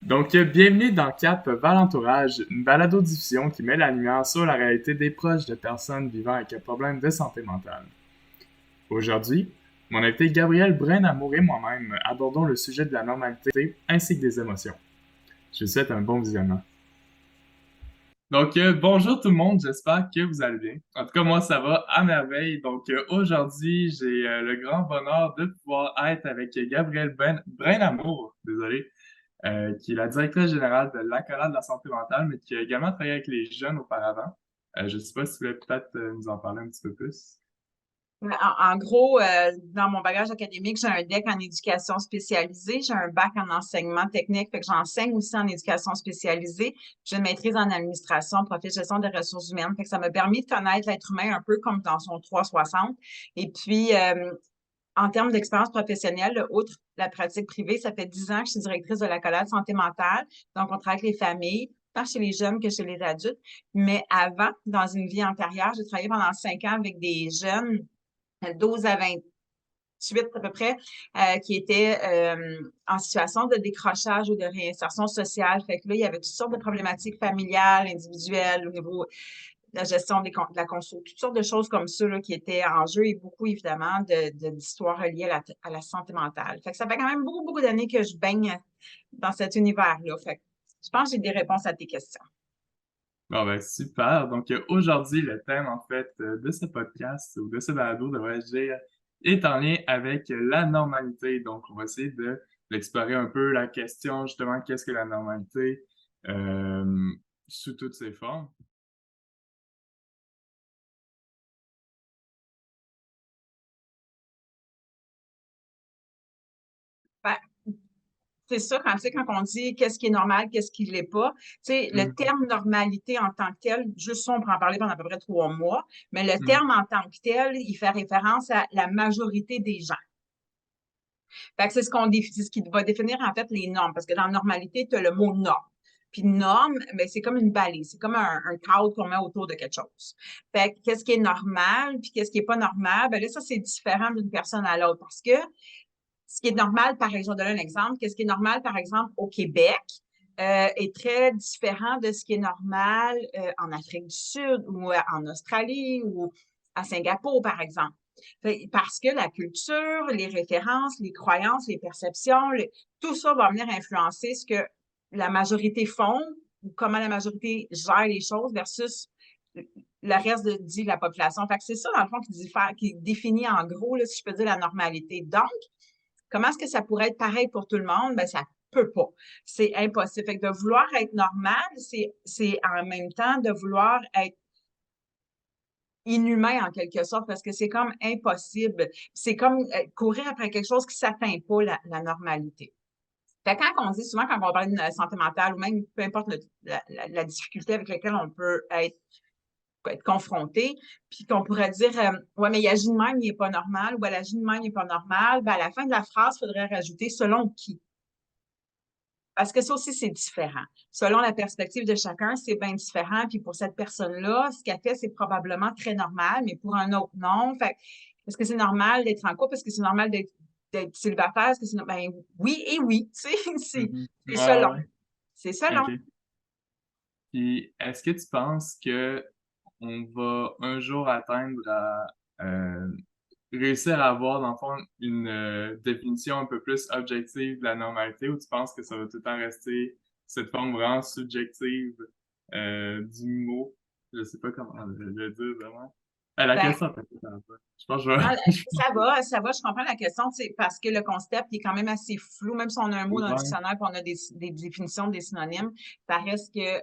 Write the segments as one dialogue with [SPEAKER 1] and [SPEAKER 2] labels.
[SPEAKER 1] Bienvenue dans Cap Valentourage, une balado-diffusion qui met la lumière sur la réalité des proches de personnes vivant avec un problème de santé mentale. Aujourd'hui, mon invité Gabriel Brain-Amour et moi-même abordons le sujet de la normalité ainsi que des émotions. Je vous souhaite un bon visionnement. Bonjour tout le monde, j'espère que vous allez bien. En tout cas, moi, ça va à merveille. Aujourd'hui, j'ai le grand bonheur de pouvoir être avec Gabriel Brain-Amour, désolé, qui est la directrice générale de l'Accolade de la santé mentale, mais qui a également travaillé avec les jeunes auparavant. Je ne sais pas si vous voulez peut-être nous en parler un petit peu plus.
[SPEAKER 2] En gros, dans mon bagage académique, j'ai un DEC en éducation spécialisée, j'ai un bac en enseignement technique, fait que j'enseigne aussi en éducation spécialisée. J'ai une maîtrise en administration, profil gestion des ressources humaines, fait que ça m'a permis de connaître l'être humain un peu comme dans son 360. Et puis, en termes d'expérience professionnelle, outre la pratique privée, ça fait 10 ans que je suis directrice de l'Accolade santé mentale. Donc, on travaille avec les familles, tant chez les jeunes que chez les adultes. Mais avant, dans une vie antérieure, j'ai travaillé pendant 5 ans avec des jeunes 12 à 28 à peu près, qui étaient en situation de décrochage ou de réinsertion sociale. Fait que là, il y avait toutes sortes de problématiques familiales, individuelles, au niveau de la gestion de la conso, toutes sortes de choses comme ça là, qui étaient en jeu et beaucoup, évidemment, d'histoires reliées à la santé mentale. Fait que ça fait quand même beaucoup, beaucoup d'années que je baigne dans cet univers-là. Fait que je pense que j'ai des réponses à tes questions.
[SPEAKER 1] Bon, ben, super. Aujourd'hui, le thème, en fait, de ce podcast ou de ce balado, devrais-je dire, est en lien avec la normalité. Donc, on va essayer d'explorer un peu la question, justement, qu'est-ce que la normalité, euh, sous toutes ses formes.
[SPEAKER 2] Ben, c'est ça, quand, tu sais, quand on dit qu'est-ce qui est normal, qu'est-ce qui ne l'est pas. Tu sais, le
[SPEAKER 1] Mhm.
[SPEAKER 2] terme normalité en tant que tel, juste ça, on peut en parler pendant à peu près 3 mois, mais le
[SPEAKER 1] Mhm.
[SPEAKER 2] terme en tant que tel, il fait référence à la majorité des gens. Fait que c'est c'est ce qui va définir en fait les normes, parce que dans normalité, tu as le mot norme. Puis norme, ben, c'est comme une balise, c'est comme un cadre qu'on met autour de quelque chose. Fait que qu'est-ce qui est normal, puis qu'est-ce qui est pas normal, ben là, ça, c'est différent d'une personne à l'autre, parce que ce qui est normal, par exemple, je donne un exemple, qu'est-ce qui est normal, par exemple, au Québec, est très différent de ce qui est normal en Afrique du Sud ou en Australie ou à Singapour, par exemple. Parce que la culture, les références, les croyances, les perceptions, tout ça va venir influencer ce que la majorité font ou comment la majorité gère les choses versus le reste dit la population. Fait que c'est ça, dans le fond, qui définit en gros, là, si je peux dire, la normalité. Donc, comment est-ce que ça pourrait être pareil pour tout le monde? Ben, ça peut pas. C'est impossible. Fait que de vouloir être normal, c'est en même temps de vouloir être inhumain en quelque sorte parce que c'est comme impossible. C'est comme courir après quelque chose qui s'atteint pas la normalité. Fait que quand on dit souvent, quand on parle de santé mentale ou même peu importe la difficulté avec laquelle on peut être confronté, puis qu'on pourrait dire ouais, mais il agit de même, il n'est pas normal, ou elle agit de même, il n'est pas normal, ben à la fin de la phrase, il faudrait rajouter selon qui. Parce que ça aussi, c'est différent. Selon la perspective de chacun, c'est bien différent. Puis pour cette personne-là, ce qu'elle fait, c'est probablement très normal, mais pour un autre, non. Fait est-ce que c'est normal d'être en couple? Est-ce que c'est normal d'être célibataire? Est-ce que c'est ben oui et oui, tu sais,
[SPEAKER 1] Mhm.
[SPEAKER 2] c'est
[SPEAKER 1] Ouais,
[SPEAKER 2] selon.
[SPEAKER 1] ouais.
[SPEAKER 2] C'est selon.
[SPEAKER 1] OK. Puis, est-ce que tu penses que on va un jour atteindre à réussir à avoir, dans le fond, une définition un peu plus objective de la normalité, ou tu penses que ça va tout le temps rester cette forme vraiment subjective du mot? Je sais pas comment le dire vraiment. La
[SPEAKER 2] Ben,
[SPEAKER 1] question, peut-être, je pense que je
[SPEAKER 2] non,
[SPEAKER 1] vais...
[SPEAKER 2] ça va, je comprends la question, c'est parce que le concept il est quand même assez flou, même si on a un mot dans le
[SPEAKER 1] Ouais.
[SPEAKER 2] dictionnaire et on a des définitions, des synonymes, ça reste que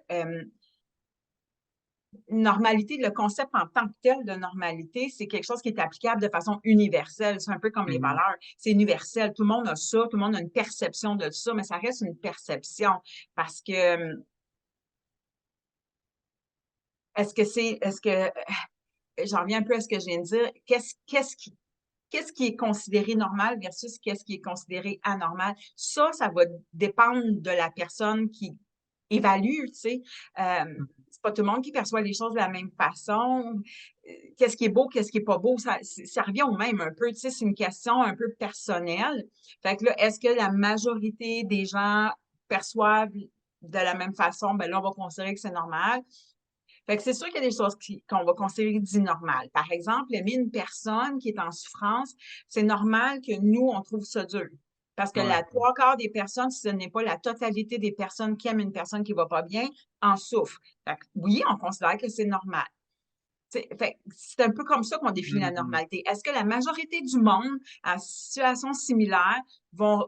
[SPEAKER 2] normalité, le concept en tant que tel de normalité, c'est quelque chose qui est applicable de façon universelle. C'est un peu comme les
[SPEAKER 1] Mhm.
[SPEAKER 2] valeurs. C'est universel. Tout le monde a ça, tout le monde a une perception de ça, mais ça reste une perception parce que j'en reviens un peu à ce que je viens de dire, qu'est-ce qui est considéré normal versus qu'est-ce qui est considéré anormal? Ça va dépendre de la personne qui évalue, tu sais. C'est pas tout le monde qui perçoit les choses de la même façon. Qu'est-ce qui est beau, qu'est-ce qui est pas beau, ça revient au même un peu, tu sais, c'est une question un peu personnelle. Fait que là, est-ce que la majorité des gens perçoivent de la même façon, ben là, on va considérer que c'est normal. Fait que c'est sûr qu'il y a des choses qu'on va considérer d'inormales. Par exemple, aimer une personne qui est en souffrance, c'est normal que nous, on trouve ça dur. Parce que
[SPEAKER 1] Ouais.
[SPEAKER 2] la trois quarts des personnes, si ce n'est pas la totalité des personnes qui aiment une personne qui va pas bien, en souffrent. Fait que, oui, on considère que c'est normal. Fait que c'est un peu comme ça qu'on définit la
[SPEAKER 1] Mhm.
[SPEAKER 2] normalité. Est-ce que la majorité du monde, à situation similaire, vont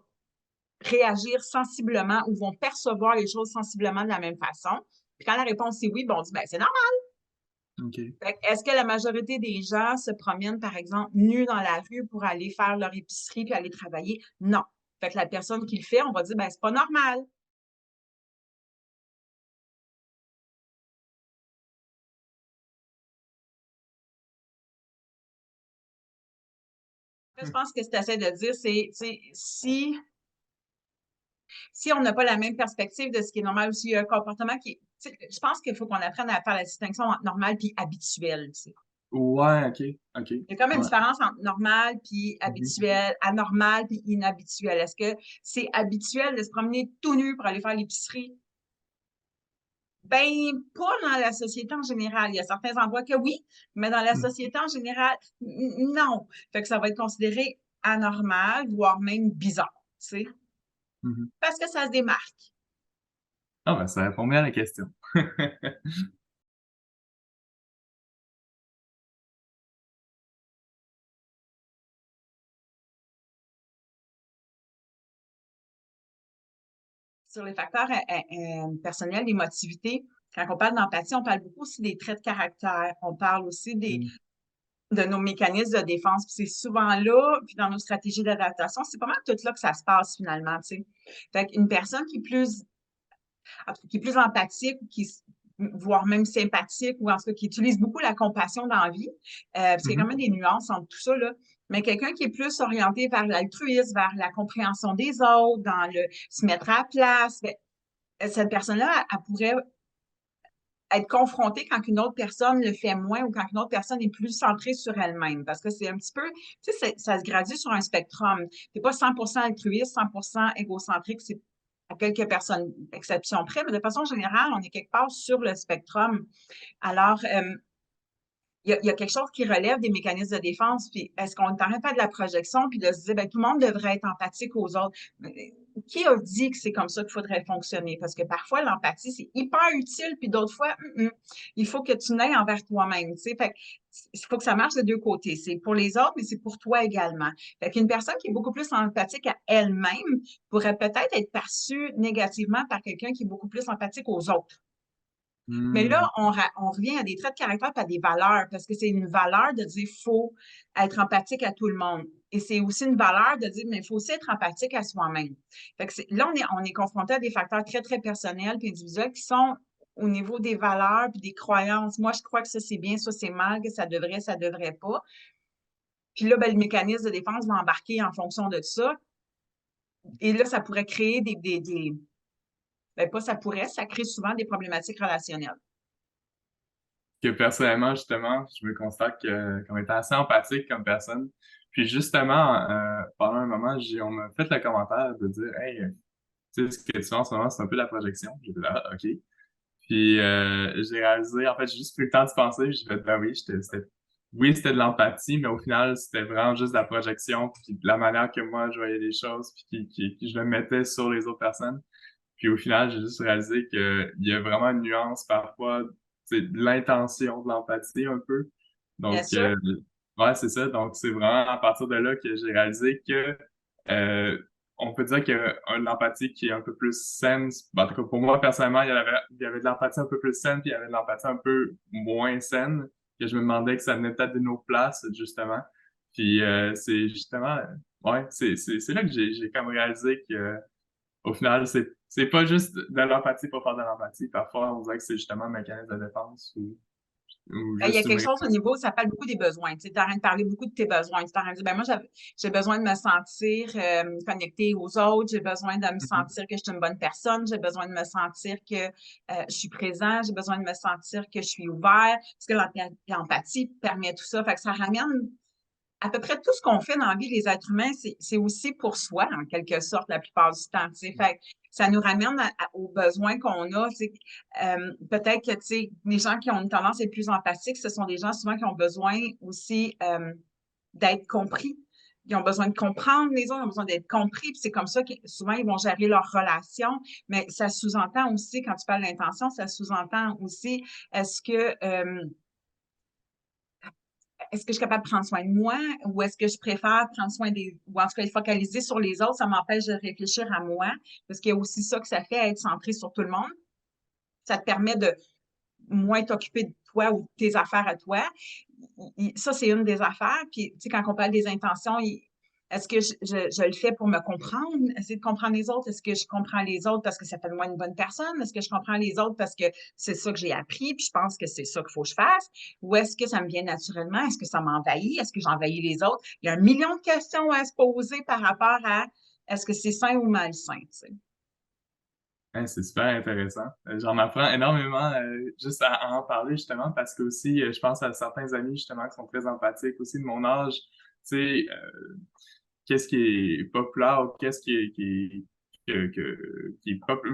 [SPEAKER 2] réagir sensiblement ou vont percevoir les choses sensiblement de la même façon? Puis quand la réponse est oui, ben on dit, ben c'est normal.
[SPEAKER 1] OK.
[SPEAKER 2] Est-ce que la majorité des gens se promènent, par exemple, nus dans la rue pour aller faire leur épicerie puis aller travailler? Non. Fait que la personne qui le fait, on va dire, ben, c'est pas normal. Je pense que ce que tu essaies de dire, c'est, si on n'a pas la même perspective de ce qui est normal aussi, il y a un comportement qui je pense qu'il faut qu'on apprenne à faire la distinction entre normal puis habituel, tu sais.
[SPEAKER 1] Ouais, OK. OK.
[SPEAKER 2] Il y a comme une
[SPEAKER 1] Ouais.
[SPEAKER 2] différence entre normal puis
[SPEAKER 1] Mhm.
[SPEAKER 2] habituel, anormal puis inhabituel. Est-ce que c'est habituel de se promener tout nu pour aller faire l'épicerie? Ben, pas dans la société en général. Il y a certains endroits que oui, mais dans la
[SPEAKER 1] Mhm.
[SPEAKER 2] société en général, non. Fait que ça va être considéré anormal, voire même bizarre, tu sais,
[SPEAKER 1] Mhm.
[SPEAKER 2] parce que ça se démarque.
[SPEAKER 1] Ah, ben, ça répond bien à la question.
[SPEAKER 2] Sur les facteurs personnels, l'émotivité, quand on parle d'empathie, on parle beaucoup aussi des traits de caractère. On parle aussi
[SPEAKER 1] Mhm.
[SPEAKER 2] de nos mécanismes de défense. Puis c'est souvent là, puis dans nos stratégies d'adaptation, c'est pas mal tout là que ça se passe finalement, tu sais. Fait qu'une personne qui est plus empathique, voire même sympathique, ou en tout cas qui utilise beaucoup la compassion dans la vie, parce qu'il y a quand
[SPEAKER 1] Mhm.
[SPEAKER 2] même des nuances entre tout ça, là. Mais quelqu'un qui est plus orienté vers l'altruisme, vers la compréhension des autres, dans le se mettre à la place, ben, cette personne-là, elle pourrait être confrontée quand une autre personne le fait moins ou quand une autre personne est plus centrée sur elle-même. Parce que c'est un petit peu, tu sais, ça se gradue sur un spectrum. C'est pas 100% altruiste, 100% égocentrique, c'est à quelques personnes, exceptions près, mais de façon générale, on est quelque part sur le spectrum. Alors, il y a quelque chose qui relève des mécanismes de défense, puis est-ce qu'on est en train de faire de la projection, puis de se dire, ben, tout le monde devrait être empathique aux autres. Qui a dit que c'est comme ça qu'il faudrait fonctionner? Parce que parfois, l'empathie, c'est hyper utile, puis d'autres fois, il faut que tu n'ailles envers toi-même, tu sais. Fait que, il faut que ça marche de deux côtés. C'est pour les autres, mais c'est pour toi également. Fait qu'une personne qui est beaucoup plus empathique à elle-même pourrait peut-être être perçue négativement par quelqu'un qui est beaucoup plus empathique aux autres. Mais là,
[SPEAKER 1] Mhm.
[SPEAKER 2] on revient à des traits de caractère et à des valeurs, parce que c'est une valeur de dire faut être empathique à tout le monde. Et c'est aussi une valeur de dire, mais il faut aussi être empathique à soi-même. Fait que là, on est confronté à des facteurs très, très personnels et individuels qui sont au niveau des valeurs puis des croyances. Moi, je crois que ça, c'est bien, ça, c'est mal, que ça devrait pas. Puis là, ben, le mécanisme de défense va embarquer en fonction de ça. Et là, ça pourrait créer ben, pas ça pourrait, ça crée souvent des problématiques relationnelles.
[SPEAKER 1] Que personnellement, justement, je me constate comme étant assez empathique comme personne. Puis justement, pendant un moment, on m'a fait le commentaire de dire, hey, tu sais, ce que tu fais en ce moment, c'est un peu la projection. J'ai dit, ah, OK. Puis j'ai réalisé, en fait, j'ai juste pris le temps de penser, j'ai fait, ben oui, oui, c'était de l'empathie, mais au final, c'était vraiment juste de la projection, puis de la manière que moi, je voyais les choses, puis que je le mettais sur les autres personnes. Puis au final, j'ai juste réalisé qu'il y a vraiment une nuance parfois, c'est de l'intention de l'empathie un peu.
[SPEAKER 2] Bien
[SPEAKER 1] Donc,
[SPEAKER 2] sûr.
[SPEAKER 1] ouais, c'est ça. Donc, c'est vraiment à partir de là que j'ai réalisé que euh, on peut dire qu'il y a une empathie qui est un peu plus saine. Ben, en tout cas, pour moi, personnellement, il y avait de l'empathie un peu plus saine, puis il y avait de l'empathie un peu moins saine, que je me demandais que ça venait peut-être de nos places, justement. Puis c'est justement, ouais, c'est là que j'ai comme réalisé que au final, c'est pas juste de l'empathie pour faire de l'empathie. Parfois, on dirait que c'est justement un mécanisme de défense ou
[SPEAKER 2] Il y a
[SPEAKER 1] juste une
[SPEAKER 2] quelque chose au niveau, ça parle beaucoup des besoins. Tu es en train de parler beaucoup de tes besoins. Tu es en train de dire, ben moi, j'ai besoin de me sentir connectée aux autres, j'ai besoin de me
[SPEAKER 1] Mhm.
[SPEAKER 2] sentir que je suis une bonne personne, j'ai besoin de me sentir que je suis présent, j'ai besoin de me sentir que je suis ouvert, parce que l'empathie permet tout ça. Fait que ça ramène à peu près tout ce qu'on fait dans la vie, les êtres humains, c'est aussi pour soi, en quelque sorte, la plupart du temps, tu sais. Fait que ça nous ramène aux besoins qu'on a, tu sais. Peut-être que, tu sais, les gens qui ont une tendance à être plus empathiques, ce sont des gens souvent qui ont besoin aussi d'être compris. Ils ont besoin de comprendre les autres, ils ont besoin d'être compris, puis c'est comme ça que souvent ils vont gérer leurs relations, mais ça sous-entend aussi, quand tu parles d'intention, ça sous-entend aussi, est-ce que est-ce que je suis capable de prendre soin de moi ou est-ce que je préfère prendre soin ou en tout cas focaliser sur les autres, ça m'empêche de réfléchir à moi, parce qu'il y a aussi ça que ça fait, être centré sur tout le monde. Ça te permet de moins t'occuper de toi ou de tes affaires à toi. Ça, c'est une des affaires. Puis, tu sais, quand on parle des intentions, est-ce que je le fais pour me comprendre, essayer de comprendre les autres? Est-ce que je comprends les autres parce que ça fait de moi une bonne personne? Est-ce que je comprends les autres parce que c'est ça que j'ai appris, puis je pense que c'est ça qu'il faut que je fasse? Ou est-ce que ça me vient naturellement? Est-ce que ça m'envahit? Est-ce que j'envahis les autres? Il y a un million de questions à se poser par rapport à est-ce que c'est sain ou malsain, tu sais.
[SPEAKER 1] Ouais, c'est super intéressant. J'en apprends énormément juste à en parler justement parce que aussi, je pense à certains amis justement qui sont très empathiques aussi de mon âge. Tu sais, qu'est-ce qui est populaire ou qu'est-ce qui est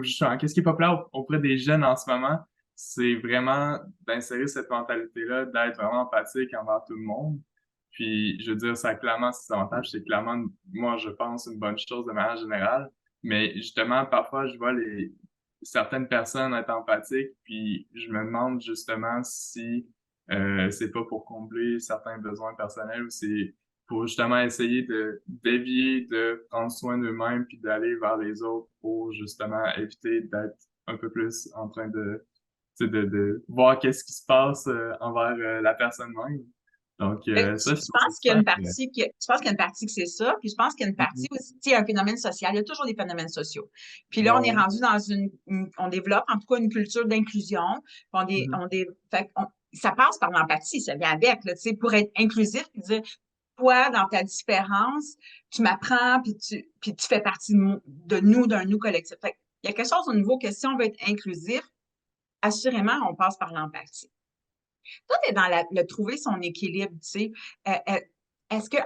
[SPEAKER 1] justement, qu'est-ce qui est populaire auprès des jeunes en ce moment, c'est vraiment d'insérer cette mentalité-là, d'être vraiment empathique envers tout le monde. Puis, je veux dire, ça a clairement ses avantages, c'est clairement, moi, je pense, une bonne chose de manière générale. Mais justement, parfois, je vois certaines personnes être empathiques, puis je me demande justement si c'est pas pour combler certains besoins personnels ou c'est pour justement essayer de dévier, de prendre soin d'eux-mêmes puis d'aller vers les autres pour justement éviter d'être un peu plus en train de, tu sais, de voir qu'est-ce qui se passe envers la personne même. Donc, ça, je
[SPEAKER 2] Je
[SPEAKER 1] trouve ça
[SPEAKER 2] pense qu'il y a
[SPEAKER 1] super
[SPEAKER 2] une
[SPEAKER 1] intéressant.
[SPEAKER 2] partie je pense qu'il y a une partie que c'est ça, puis je pense qu'il y a une partie
[SPEAKER 1] Mhm.
[SPEAKER 2] aussi, tu sais, il y a un phénomène social, il y a toujours des phénomènes sociaux. Puis là,
[SPEAKER 1] Ouais,
[SPEAKER 2] on est
[SPEAKER 1] ouais.
[SPEAKER 2] rendu dans on développe en tout cas une culture d'inclusion.
[SPEAKER 1] Mhm.
[SPEAKER 2] Fait ça passe par l'empathie, ça vient avec, là, tu sais, pour être inclusif, puis dire, toi, dans ta différence, tu m'apprends, puis tu fais partie d'un nous collectif. Fait il y a quelque chose au niveau que si on veut être inclusif, assurément, on passe par l'empathie. Toi, tu es dans le trouver son équilibre, tu sais. Est-ce que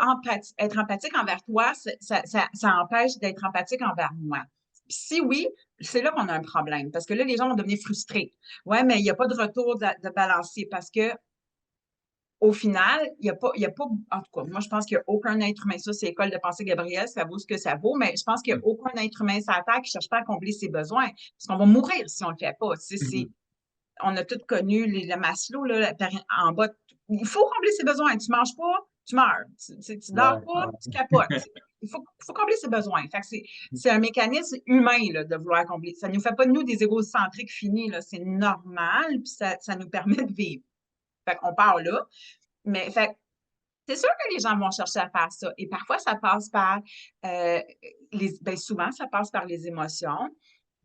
[SPEAKER 2] être empathique envers toi, ça empêche d'être empathique envers moi? Puis si oui, c'est là qu'on a un problème, parce que là, les gens vont devenir frustrés. Ouais, mais il n'y a pas de retour de balancier, parce que au final, il y a pas, en tout cas, moi, je pense qu'il n'y a aucun être humain, ça, c'est l'école de pensée Gabriel, ça vaut ce que ça vaut, mais je pense qu'il n'y a aucun être humain sur la Terre qui ne cherche pas à combler ses besoins, parce qu'on va mourir si on ne le fait pas. Tu sais,
[SPEAKER 1] Mhm.
[SPEAKER 2] on a tous connu le Maslow, là, en bas. Il faut combler ses besoins. Tu manges pas, tu meurs. Tu dors
[SPEAKER 1] Ouais,
[SPEAKER 2] pas, tu
[SPEAKER 1] ouais.
[SPEAKER 2] capotes. Il faut combler ses besoins. Fait que c'est un mécanisme humain là, de vouloir combler. Ça ne nous fait pas de nous des égocentriques finis. Là. C'est normal, puis ça nous permet de vivre. Fait qu'on part là. Mais fait, c'est sûr que les gens vont chercher à faire ça. Et parfois, ça passe par souvent, ça passe par les émotions.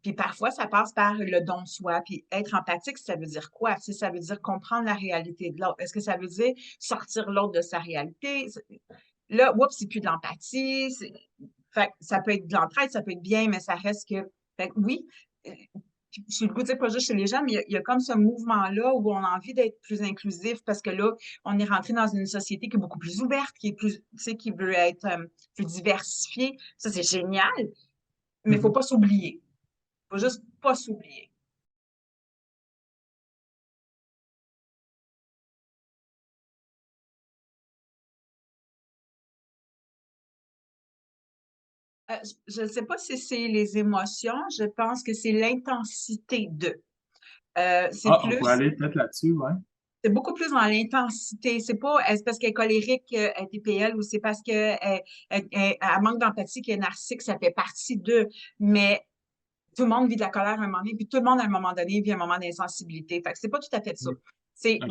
[SPEAKER 2] Puis parfois, ça passe par le don de soi. Puis être empathique, ça veut dire quoi? Tu sais, ça veut dire comprendre la réalité de l'autre. Est-ce que ça veut dire sortir l'autre de sa réalité? Là, oups, c'est plus de l'empathie. Fait que ça peut être de l'entraide, ça peut être bien, mais ça reste que. Fait que oui, euh, je suis le goût de dire pas juste chez les jeunes, mais il y a comme ce mouvement-là où on a envie d'être plus inclusif parce que là, on est rentré dans une société qui est beaucoup plus ouverte, qui est plus, tu sais, qui veut être plus diversifiée. Ça, c'est génial, mais il ne faut
[SPEAKER 1] Mhm.
[SPEAKER 2] pas s'oublier. Il ne faut juste pas s'oublier. Je ne sais pas si c'est les émotions, je pense que c'est l'intensité de. C'est
[SPEAKER 1] Ah, on pourrait
[SPEAKER 2] plus,
[SPEAKER 1] aller peut-être là-dessus, ouais.
[SPEAKER 2] c'est beaucoup plus dans l'intensité. C'est pas est-ce parce qu'elle est colérique, elle est TPL ou c'est parce qu'elle manque d'empathie, qu'elle est narcissique, ça fait partie d'eux. Mais tout le monde vit de la colère à un moment donné, puis tout le monde à un moment donné vit un moment d'insensibilité. Fait que c'est pas tout à fait ça.
[SPEAKER 1] Mhm.
[SPEAKER 2] C'est
[SPEAKER 1] OK.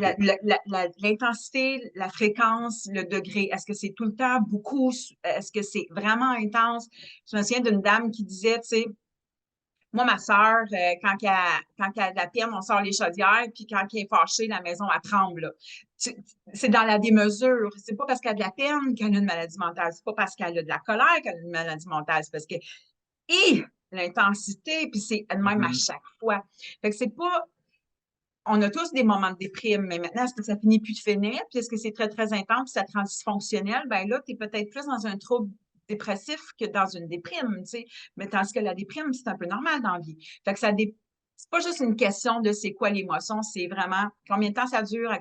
[SPEAKER 2] l'intensité, la fréquence, le degré. Est-ce que c'est tout le temps beaucoup? Est-ce que c'est vraiment intense? Je me souviens d'une dame qui disait, tu sais, moi, ma sœur, quand elle a de la peine, on sort les chaudières, puis quand elle est fâchée, la maison, elle tremble. Là. C'est dans la démesure. C'est pas parce qu'elle a de la peine qu'elle a une maladie mentale. C'est pas parce qu'elle a de la colère qu'elle a une maladie mentale. C'est parce que, l'intensité, puis c'est elle-même à
[SPEAKER 1] Mhm.
[SPEAKER 2] chaque fois. Fait que c'est pas, on a tous des moments de déprime, mais maintenant, est-ce que ça finit plus de finir? Puis est-ce que c'est très, très intense, puis ça transitionnel? Ben là, tu es peut-être plus dans un trouble dépressif que dans une déprime, tu sais. Mais tandis que la déprime, c'est un peu normal dans la vie. Fait que c'est pas juste une question de c'est quoi l'émotion, c'est vraiment combien de temps ça dure, à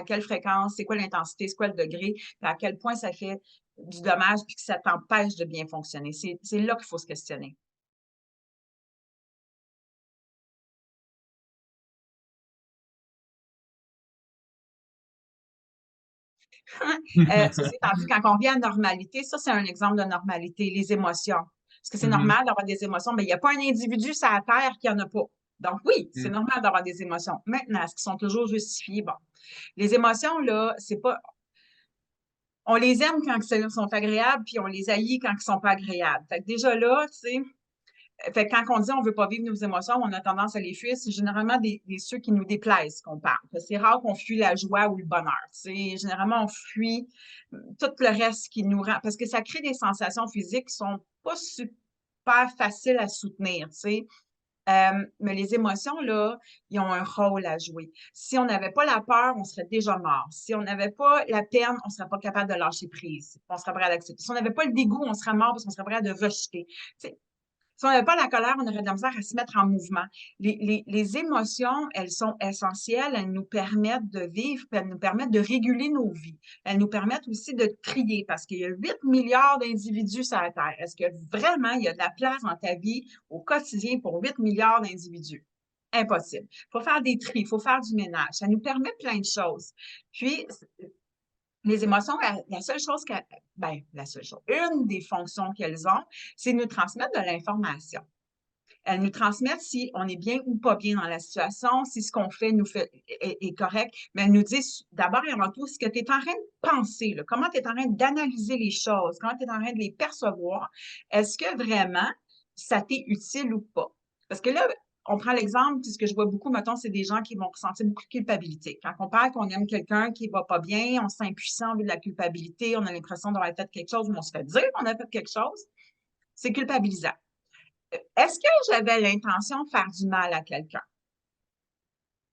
[SPEAKER 2] quelle fréquence, c'est quoi l'intensité, c'est quoi le degré, puis à quel point ça fait du dommage puis que ça t'empêche de bien fonctionner. C'est là qu'il faut se questionner. Ceci étant dit, quand on vient à la normalité, ça, c'est un exemple de normalité, les émotions. Est-ce que c'est
[SPEAKER 1] Mhm.
[SPEAKER 2] normal d'avoir des émotions? Mais il n'y a pas un individu sur la Terre qui n'en a pas. Donc oui, c'est
[SPEAKER 1] Mhm.
[SPEAKER 2] normal d'avoir des émotions. Maintenant, est-ce qu'ils sont toujours justifiés? Bon. Les émotions, là, c'est pas. On les aime quand ils sont agréables, puis on les haït quand ils sont pas agréables. Fait que déjà là, tu sais, fait que quand on dit on veut pas vivre nos émotions, on a tendance à les fuir, c'est généralement ceux qui nous déplaisent qu'on parle. C'est rare qu'on fuit la joie ou le bonheur. C'est généralement on fuit tout le reste qui nous rend, parce que ça crée des sensations physiques qui sont pas super faciles à soutenir, tu sais. Mais les émotions, là, ils ont un rôle à jouer. Si on n'avait pas la peur, on serait déjà mort. Si on n'avait pas la peine, on serait pas capable de lâcher prise. On serait prêt à l'accepter. Si on n'avait pas le dégoût, on serait mort parce qu'on serait prêt à de rejeter. Tu sais, si on n'avait pas la colère, on aurait de la misère à se mettre en mouvement. Les émotions, elles sont essentielles. Elles nous permettent de vivre, puis elles nous permettent de réguler nos vies. Elles nous permettent aussi de trier parce qu'il y a 8 milliards d'individus sur la Terre. Est-ce que vraiment il y a de la place dans ta vie au quotidien pour 8 milliards d'individus? Impossible. Il faut faire des tris, il faut faire du ménage. Ça nous permet plein de choses. Puis, les émotions, la seule chose la seule chose, une des fonctions qu'elles ont, c'est de nous transmettre de l'information. Elles nous transmettent si on est bien ou pas bien dans la situation, si ce qu'on fait est correct, mais elles nous disent d'abord et avant tout ce que tu es en train de penser, là, comment tu es en train d'analyser les choses, comment tu es en train de les percevoir. Est-ce que vraiment ça t'est utile ou pas? Parce que là, on prend l'exemple, puis ce que je vois beaucoup, mettons, c'est des gens qui vont ressentir beaucoup de culpabilité. Quand on parle qu'on aime quelqu'un qui va pas bien, on se sent impuissant vu de la culpabilité, on a l'impression d'avoir fait quelque chose ou on se fait dire qu'on a fait quelque chose, c'est culpabilisant. Est-ce que j'avais l'intention de faire du mal à quelqu'un?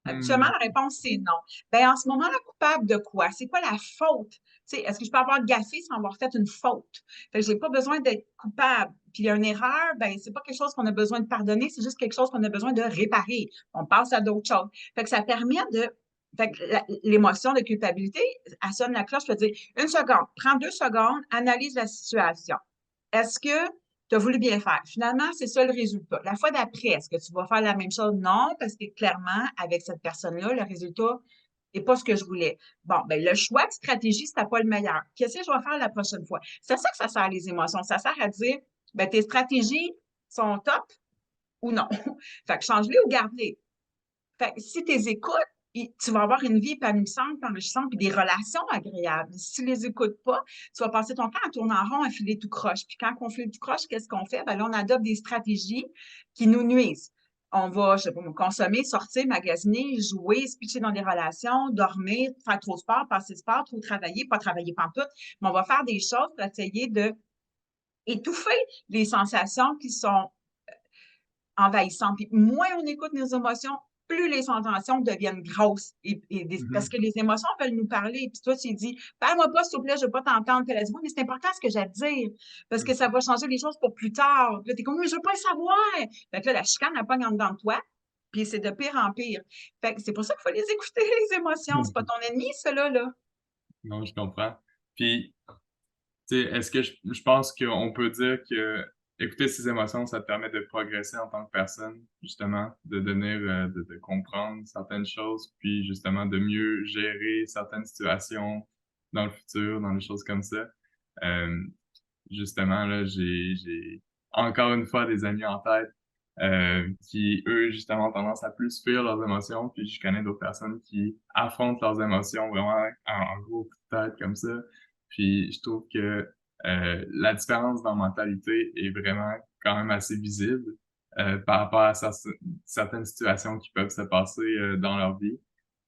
[SPEAKER 2] Habituellement,
[SPEAKER 1] Mhm.
[SPEAKER 2] la réponse, c'est non. Ben, en ce moment-là, coupable de quoi? C'est quoi la faute? Tu sais, est-ce que je peux avoir gaffé sans avoir fait une faute? Fait que j'ai pas besoin d'être coupable. Puis il y a une erreur, ben, c'est pas quelque chose qu'on a besoin de pardonner, c'est juste quelque chose qu'on a besoin de réparer. On passe à d'autres choses. Fait que ça permet fait que l'émotion de culpabilité, elle sonne la cloche, je peux dire, une seconde, prends 2 secondes, analyse la situation. Est-ce que tu as voulu bien faire? Finalement, c'est ça le résultat. La fois d'après, est-ce que tu vas faire la même chose? Non, parce que clairement, avec cette personne-là, le résultat n'est pas ce que je voulais. Bon, ben le choix de stratégie, c'était pas le meilleur. Qu'est-ce que je vais faire la prochaine fois? C'est ça que ça sert les émotions. Ça sert à dire, ben tes stratégies sont top ou non. Fait que change-les ou garde-les. Fait que si tu les écoutes, tu vas avoir une vie épanouissante, enrichissante, puis des relations agréables. Si tu les écoutes pas, tu vas passer ton temps à tourner en rond, à filer tout croche. Puis quand on file tout croche, qu'est-ce qu'on fait? Ben là, on adopte des stratégies qui nous nuisent. On va, je sais pas, consommer, sortir, magasiner, jouer, se pitcher dans des relations, dormir, faire trop de sport, passer de sport, trop travailler, pas travailler pantoute. Mais on va faire des choses pour essayer de étouffer les sensations qui sont envahissant. Puis moins on écoute nos émotions, plus les sensations deviennent grosses. Parce
[SPEAKER 1] Mhm.
[SPEAKER 2] que les émotions veulent nous parler. Puis toi, tu dis, parle-moi pas, s'il te plaît, je veux pas t'entendre. Puis elle a dit, oui, mais c'est important ce que j'ai à te dire. Parce que ça va changer les choses pour plus tard. Puis là, t'es comme, mais je veux pas le savoir. Fait que là, la chicane, elle pogne en dedans de toi. Puis c'est de pire en pire. Fait que c'est pour ça qu'il faut les écouter, les émotions. C'est pas ton ennemi, cela, là.
[SPEAKER 1] Non, je comprends. Puis, tu sais, est-ce que je pense qu'on peut dire que écouter ses émotions, ça te permet de progresser en tant que personne, justement, de devenir, de comprendre certaines choses, puis justement de mieux gérer certaines situations dans le futur, dans les choses comme ça. Euh, Justement, là, j'ai encore une fois des amis en tête qui, eux, justement, ont tendance à plus fuir leurs émotions, puis je connais d'autres personnes qui affrontent leurs émotions vraiment en gros coup de tête comme ça. Puis je trouve que la différence dans mentalité est vraiment quand même assez visible par rapport à certaines situations qui peuvent se passer dans leur vie.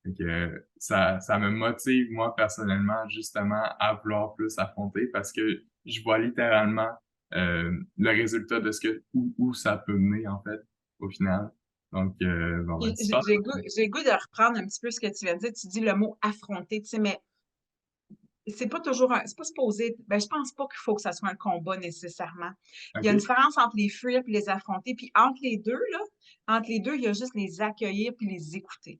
[SPEAKER 1] Fait que ça me motive, moi, personnellement, justement, à vouloir plus affronter parce que je vois littéralement le résultat de où ça peut mener, en fait, au final. Donc, bon, ben,
[SPEAKER 2] J'ai
[SPEAKER 1] super.
[SPEAKER 2] j'ai le goût de reprendre un petit peu ce que tu viens de dire. Tu dis le mot affronter, tu sais, mais c'est pas toujours c'est pas supposé, ben, je pense pas qu'il faut que ça soit un combat nécessairement. Il y a une
[SPEAKER 1] OK.
[SPEAKER 2] différence entre les fuir puis les affronter, puis entre les deux, là, entre les deux, il y a juste les accueillir puis les écouter.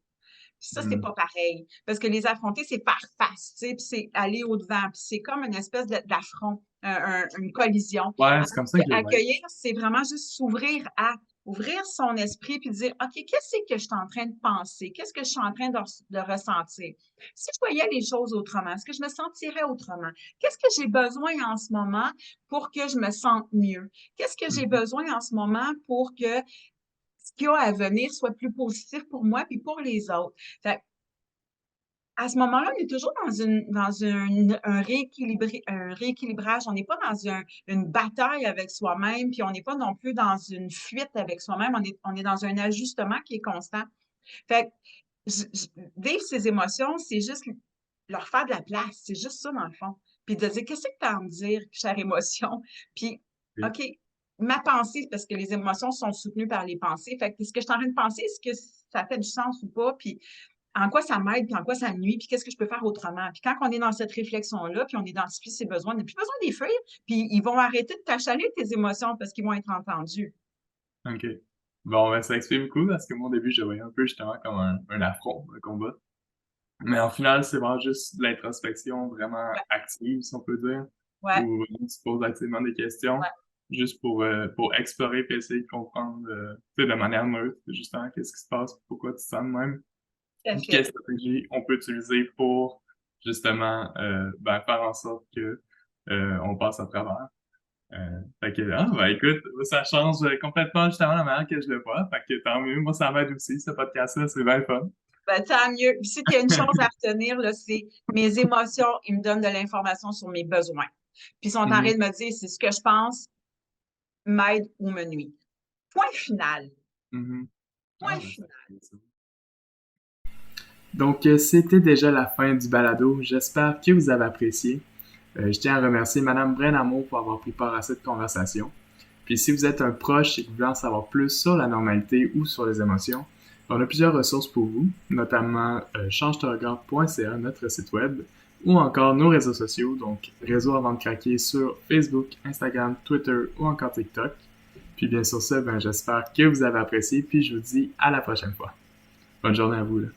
[SPEAKER 2] Puis ça, c'est
[SPEAKER 1] Mmh.
[SPEAKER 2] pas pareil. Parce que les affronter, c'est par face, tu sais, puis c'est aller au-devant, puis c'est comme une espèce d'affront, une collision.
[SPEAKER 1] Ouais, c'est
[SPEAKER 2] Alors
[SPEAKER 1] comme ça
[SPEAKER 2] que
[SPEAKER 1] que je le vois.
[SPEAKER 2] accueillir, c'est vraiment juste s'ouvrir à ouvrir son esprit puis dire, OK, qu'est-ce que je suis en train de penser? Qu'est-ce que je suis en train de ressentir? Si je voyais les choses autrement, est-ce que je me sentirais autrement? Qu'est-ce que j'ai besoin en ce moment pour que je me sente mieux? Qu'est-ce que j'ai
[SPEAKER 1] Mmh.
[SPEAKER 2] besoin en ce moment pour que ce qu'il y a à venir soit plus positif pour moi puis pour les autres? Fait à ce moment-là, on est toujours un rééquilibrage. On n'est pas dans une bataille avec soi-même, puis on n'est pas non plus dans une fuite avec soi-même. On est dans un ajustement qui est constant. Fait que vivre ces émotions, c'est juste leur faire de la place. C'est juste ça, dans le fond. Puis de dire, qu'est-ce que tu as à me dire, chère émotion? Puis,
[SPEAKER 1] OK.
[SPEAKER 2] OK, ma pensée, parce que les émotions sont soutenues par les pensées. Fait que ce que je suis en train de penser, est-ce que ça fait du sens ou pas? Puis, en quoi ça m'aide, puis en quoi ça me nuit, puis qu'est-ce que je peux faire autrement. Puis quand on est dans cette réflexion-là, puis on identifie ses besoins, on n'a plus besoin des feuilles, puis ils vont arrêter de t'achaler tes émotions parce qu'ils vont être entendus.
[SPEAKER 1] OK. Bon, ben, ça explique beaucoup parce que moi, au début, je le voyais un peu justement comme un affront, un combat. Mais en final, c'est vraiment juste de l'introspection vraiment
[SPEAKER 2] Ouais,
[SPEAKER 1] active, si on peut dire,
[SPEAKER 2] ouais,
[SPEAKER 1] où on se pose activement des questions,
[SPEAKER 2] ouais,
[SPEAKER 1] juste pour explorer puis essayer de comprendre, tu sais, de manière neutre, justement, qu'est-ce qui se passe, pourquoi tu te sens de même,
[SPEAKER 2] tout à
[SPEAKER 1] puis quelles
[SPEAKER 2] fait.
[SPEAKER 1] stratégies on peut utiliser pour, justement, ben, faire en sorte que, on passe à travers. Fait que, ah, ben, écoute, ça change complètement, justement, la manière que je le vois, fait que tant mieux. Moi, ça m'aide aussi, ce podcast-là, c'est bien le fun.
[SPEAKER 2] Ben, tant mieux. Puis si tu as une chose à retenir, là, c'est mes émotions, ils me donnent de l'information sur mes besoins. Puis ils sont en train
[SPEAKER 1] Mhm,
[SPEAKER 2] de me dire si ce que je pense m'aide ou me nuit. Point final.
[SPEAKER 1] mhm. Ah,
[SPEAKER 2] Point
[SPEAKER 1] ben,
[SPEAKER 2] final.
[SPEAKER 1] c'est donc, c'était déjà la fin du balado. J'espère que vous avez apprécié. Je tiens à remercier Madame Brenamo pour avoir pris part à cette conversation. Puis si vous êtes un proche et que vous voulez en savoir plus sur la normalité ou sur les émotions, on a plusieurs ressources pour vous, notamment changetonregard.ca, notre site web, ou encore nos réseaux sociaux, donc Réseau avant de craquer sur Facebook, Instagram, Twitter ou encore TikTok. Puis bien sur ce, ben, j'espère que vous avez apprécié, puis je vous dis à la prochaine fois. Bonne journée à vous. Là.